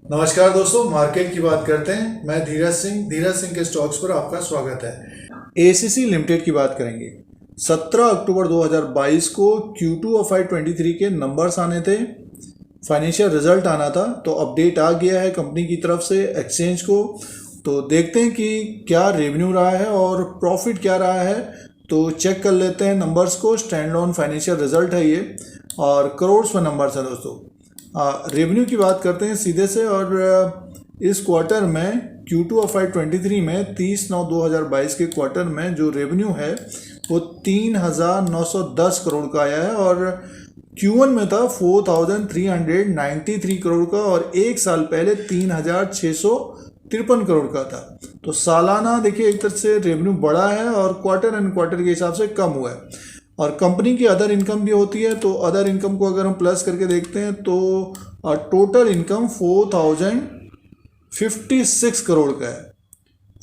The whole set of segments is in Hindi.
नमस्कार दोस्तों, मार्केट की बात करते हैं। मैं धीरज सिंह के स्टॉक्स पर आपका स्वागत है। एसीसी लिमिटेड की बात करेंगे। 17 अक्टूबर 2022 को Q2 FY 23 के नंबर्स आने थे, फाइनेंशियल रिजल्ट आना था। तो अपडेट आ गया है कंपनी की तरफ से एक्सचेंज को। तो देखते हैं कि क्या रेवेन्यू रहा है और प्रॉफिट क्या रहा है। तो चेक कर लेते हैं नंबर्स को। स्टैंड ऑन फाइनेंशियल रिजल्ट है ये और करोड़्स में नंबर्स हैं दोस्तों। रेवेन्यू की बात करते हैं सीधे से। और इस क्वार्टर में Q2 FY 23 में 30/9/2022 के क्वार्टर में जो रेवेन्यू है वो 3,910 करोड़ का आया है और Q1 में था 4,393 करोड़ का और एक साल पहले 3,653 करोड़ का था। तो सालाना देखिए एक तरह से रेवेन्यू बढ़ा है और क्वार्टर एंड क्वार्टर के हिसाब से कम हुआ है। और कंपनी की अदर इनकम भी होती है, तो अदर इनकम को अगर हम प्लस करके देखते हैं तो टोटल इनकम 4,056 करोड़ का है,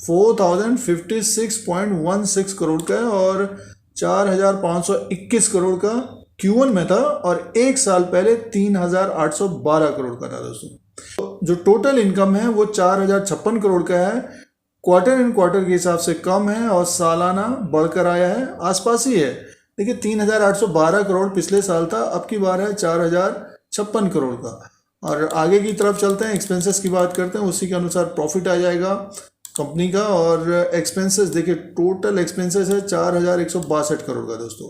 4,056.16 करोड़ का है और 4,521 करोड़ का Q1 में था और एक साल पहले 3,812 करोड़ का था दोस्तों। तो जो टोटल इनकम है वो 4,056 करोड़ का है। क्वार्टर एंड क्वार्टर के हिसाब से कम है और सालाना बढ़कर आया है, आसपास ही है। देखिए 3,812 करोड़ पिछले साल था, अब की बार है 4,056 करोड़ का। और आगे की तरफ चलते हैं, एक्सपेंसेस की बात करते हैं, उसी के अनुसार प्रॉफिट आ जाएगा कंपनी का। और एक्सपेंसेस देखिए, टोटल एक्सपेंसेस है 4,162 करोड़ का दोस्तों।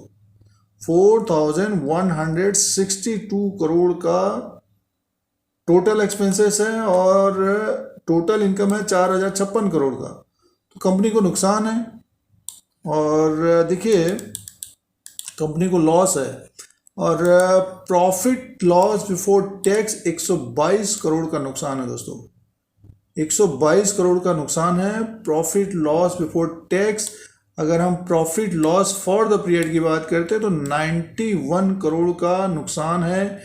4,162 करोड़ का टोटल एक्सपेंसेस है और टोटल इनकम है 4,056 करोड़ का। तो कंपनी को नुकसान है और देखिए कंपनी को लॉस है। और profit loss before tax 122 crore का नुकसान है दोस्तों। 122 करोड़ का नुकसान है प्रॉफिट लॉस बिफोर टैक्स। अगर हम profit loss for the period की बात करते हैं तो 91 करोड़ का नुकसान है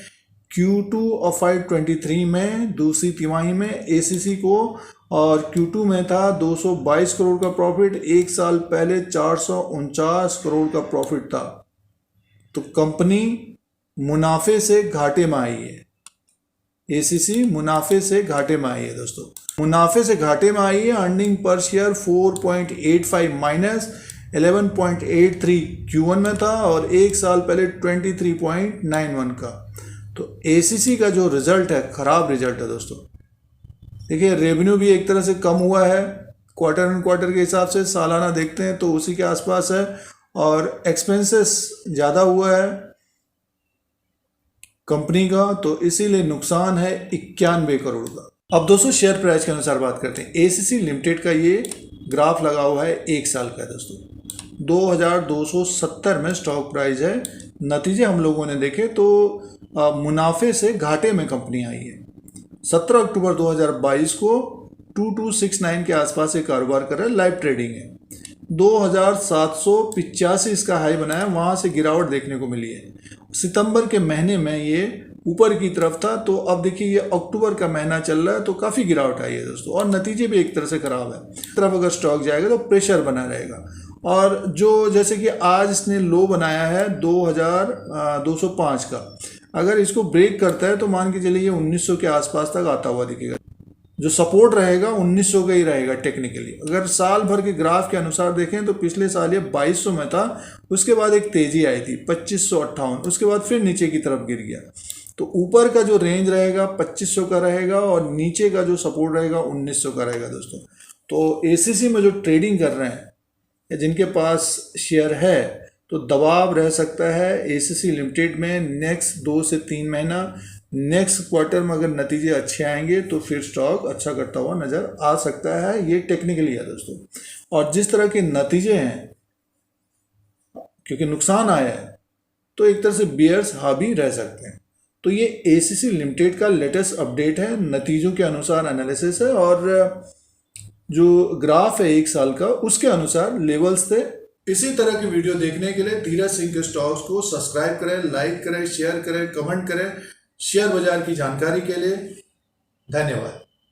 Q2 FY 23 में, दूसरी तिमाही में एसीसी को। और Q2 में था 222 करोड़ का प्रॉफिट, एक साल पहले 449 करोड़ का प्रॉफिट था। तो कंपनी मुनाफे से घाटे में आई है। एसीसी मुनाफे से घाटे में आई है दोस्तों, मुनाफे से घाटे में आई है। Earning per share 4.85 minus 11.83 Q1 में था और एक साल पहले 23.91 का। तो एसीसी का जो रिजल्ट है खराब रिजल्ट है दोस्तों। देखिए रेवेन्यू भी एक तरह से कम हुआ है क्वार्टर एंड क्वार्टर के हिसाब से, सालाना देखते हैं तो उसी के आसपास है। और एक्सपेंसेस ज़्यादा हुआ है कंपनी का, तो इसीलिए नुकसान है 91 करोड़ का। अब दोस्तों शेयर प्राइस के अनुसार बात करते हैं। एसीसी लिमिटेड का ये ग्राफ लगा हुआ है एक साल का दोस्तों। 2,270 में स्टॉक प्राइस है। नतीजे हम लोगों ने देखे तो मुनाफे से घाटे में कंपनी आई है। 17 अक्टूबर 2022 को 2269 के आसपास ये कारोबार कर रहा है, लाइव ट्रेडिंग है। 2,785 इसका हाई बनाया, वहाँ से गिरावट देखने को मिली है। सितंबर के महीने में ये ऊपर की तरफ था, तो अब देखिए ये अक्टूबर का महीना चल रहा है तो काफ़ी गिरावट आई है दोस्तों। और नतीजे भी एक तरह से ख़राब है। तरफ अगर स्टॉक जाएगा तो प्रेशर बना रहेगा। और जो जैसे कि आज इसने लो बनाया है 2,205 का, अगर इसको ब्रेक करता है तो मान के चलिए 1900 के आसपास तक आता हुआ दिखेगा। जो सपोर्ट रहेगा 1900 का ही रहेगा टेक्निकली। अगर साल भर के ग्राफ के अनुसार देखें तो पिछले साल ये 2200 में था, उसके बाद एक तेजी आई थी 2558, उसके बाद फिर नीचे की तरफ गिर गया। तो ऊपर का जो रेंज रहेगा 2500 का रहेगा और नीचे का जो सपोर्ट रहेगा 1900 का रहेगा दोस्तों। तो एसीसी में जो ट्रेडिंग कर रहे हैं या जिनके पास शेयर है तो दबाव रह सकता है एसीसी लिमिटेड में नेक्स्ट 2 से 3 महीना। नेक्स्ट क्वार्टर में अगर नतीजे अच्छे आएंगे तो फिर स्टॉक अच्छा करता हुआ नज़र आ सकता है। ये टेक्निकली है दोस्तों। और जिस तरह के नतीजे हैं, क्योंकि नुकसान आया है तो एक तरह से बियर्स हावी रह सकते हैं। तो ये एसीसी लिमिटेड का लेटेस्ट अपडेट है, नतीजों के अनुसार एनालिसिस है और जो ग्राफ है एक साल का उसके अनुसार लेवल्स थे। इसी तरह की वीडियो देखने के लिए धीरज सिंह के स्टॉक्स को सब्सक्राइब करें, लाइक करें, शेयर करें, कमेंट करें। शेयर बाजार की जानकारी के लिए धन्यवाद।